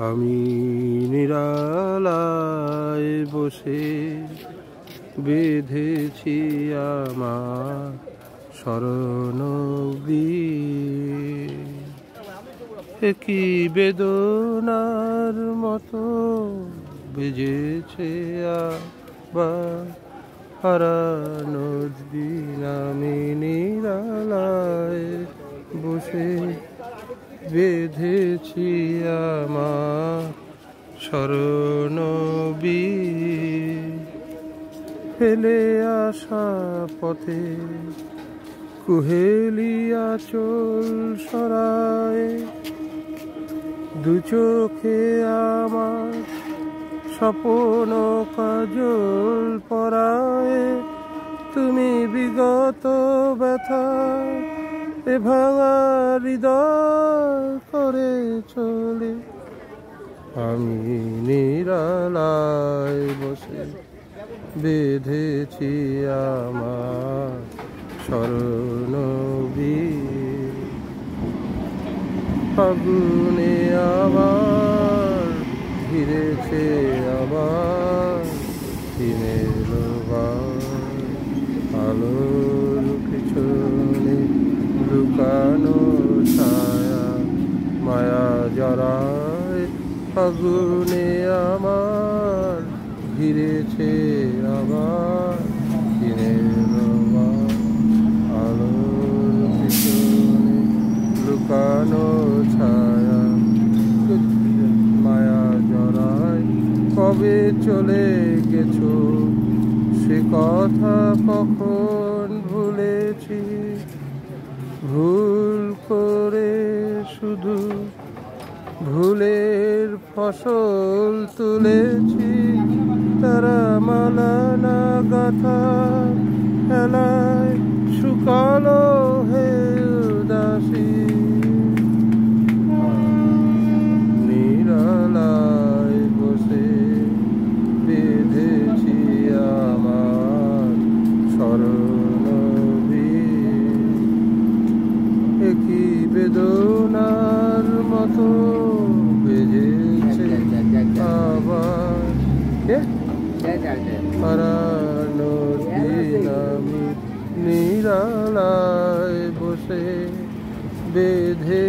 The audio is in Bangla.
আমি নিরালায় বসে বেঁধেছি আমার শরণবৃত্তি, কি বেদনার মতো বেজেছে আবার হারানোর দিন। আমি নিরালায় বসে বেঁধেছি আমার শরণবৃত্তি, ফেলে আসা পথে কুহেলিয়া চোল সরায়, দু চোখে আমার স্বপ্ন কাজল পরায়। তুমি বিগত ব্যথা এ ভাঙা হৃদয় করে চলে। আমি নিরালায় বসে বেঁধেছি আমার শরণবৃত্তি, ফাগুনে আবার ঘিরেছে আবার দিনের আলোর পিছনে লুকানো ছায়া মায়া জড়ায়। ফাগুনে আমার ঘিরেছে আবার দিনের আলোর পিছনে লুকানো ছায়া মায়া জড়ায়। কবে চলে গেছো সে কথা কখন ভুলেছি, ভুল করে শুধু ভুলের ফসল তুলেছি। তারা মালা না গাথা খেলায় শুকালো হে উদাসী। নিরালায় বসে বেঁধেছি আমার শরণবৃত্তি, কি বেদনার মতো বেজেছে আবার হারানোর দিন। আমি নিরালায় বসে বেঁধে